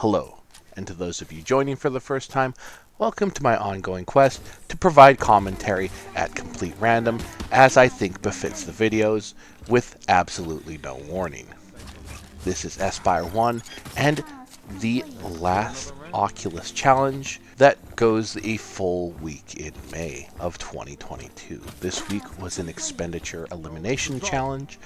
Hello, and to those of you joining for the first time, welcome to my ongoing quest to provide commentary at complete random, as I think befits the videos, with absolutely no warning. This is Espire 1, and the last Oculus challenge that goes a full week in May of 2022. This week was an expenditure elimination challenge,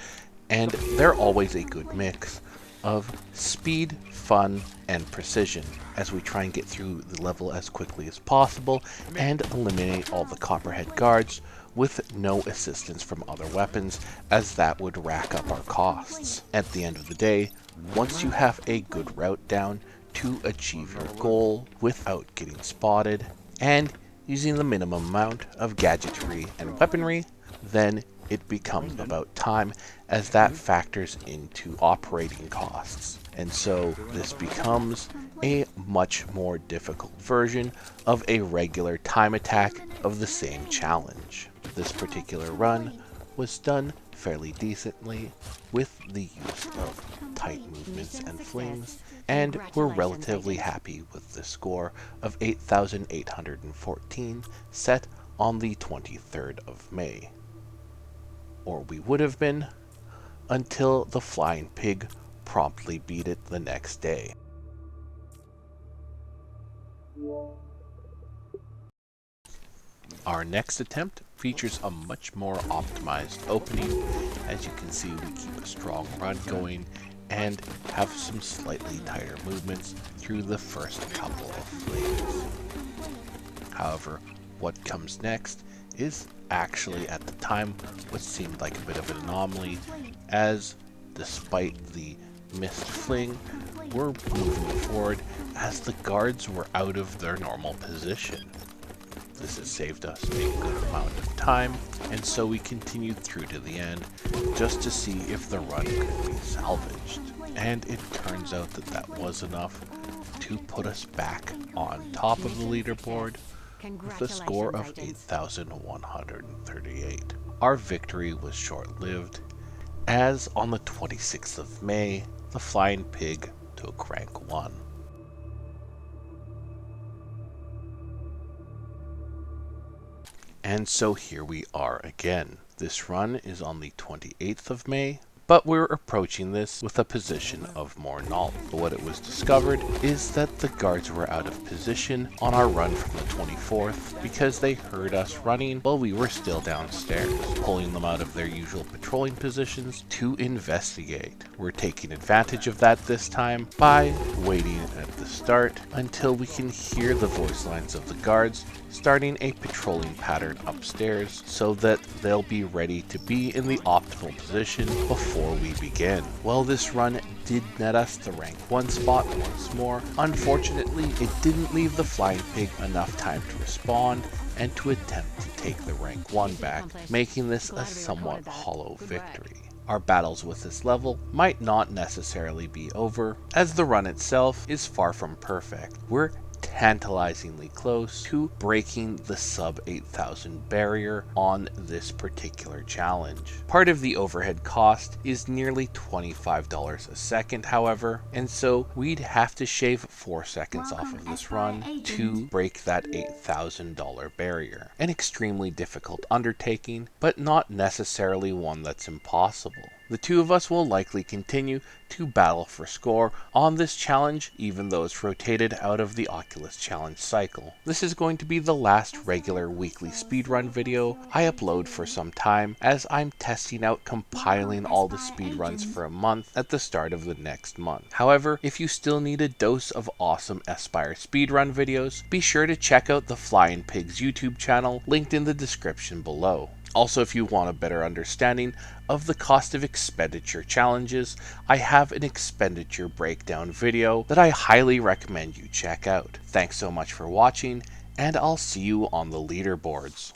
and they're always a good mix of speed, fun, and precision as we try and get through the level as quickly as possible and eliminate all the copperhead guards with no assistance from other weapons, as that would rack up our costs. At the end of the day, once you have a good route down to achieve your goal without getting spotted and using the minimum amount of gadgetry and weaponry, then it becomes about time, as that factors into operating costs. And so this becomes a much more difficult version of a regular time attack of the same challenge. This particular run was done fairly decently with the use of tight movements and flings, and we're relatively happy with the score of 8,814 set on the 23rd of May. Or we would have been, until the flying pig promptly beat it the next day. Our next attempt features a much more optimized opening. As you can see, we keep a strong run going and have some slightly tighter movements through the first couple of flames. However, what comes next is actually at the time what seemed like a bit of an anomaly, as despite the missed fling, we're moving forward as the guards were out of their normal position. This has saved us a good amount of time, and so we continued through to the end just to see if the run could be salvaged. And it turns out that that was enough to put us back on top of the leaderboard with a score of 8,138. Our victory was short-lived, as on the 26th of May, the flying pig took rank 1. And so here we are again. This run is on the 28th of May, but we're approaching this with a position of more knowledge. What it was discovered is that the guards were out of position on our run from the 24th because they heard us running while we were still downstairs, pulling them out of their usual patrolling positions to investigate. We're taking advantage of that this time by waiting at the start until we can hear the voice lines of the guards starting a patrolling pattern upstairs so that they'll be ready to be in the optimal position before we begin. Well, this run did net us the rank 1 spot once more. Unfortunately, it didn't leave the flying pig enough time to respond and to attempt to take the rank 1 back, making this a somewhat hollow victory. Our battles with this level might not necessarily be over, as the run itself is far from perfect. We're tantalizingly close to breaking the sub 8,000 barrier on this particular challenge. Part of the overhead cost is nearly $25 a second, however, and so we'd have to shave 4 seconds off of this run to break that $8,000 barrier. An extremely difficult undertaking, but not necessarily one that's impossible. The two of us will likely continue to battle for score on this challenge, even though it's rotated out of the Oculus challenge cycle. This is going to be the last regular weekly speedrun video I upload for some time, as I'm testing out compiling all the speedruns for a month at the start of the next month. However, if you still need a dose of awesome Espire speedrun videos, be sure to check out the Flying Pigs YouTube channel, linked in the description below. Also, if you want a better understanding of the cost of expenditure challenges, I have an expenditure breakdown video that I highly recommend you check out. Thanks so much for watching, and I'll see you on the leaderboards.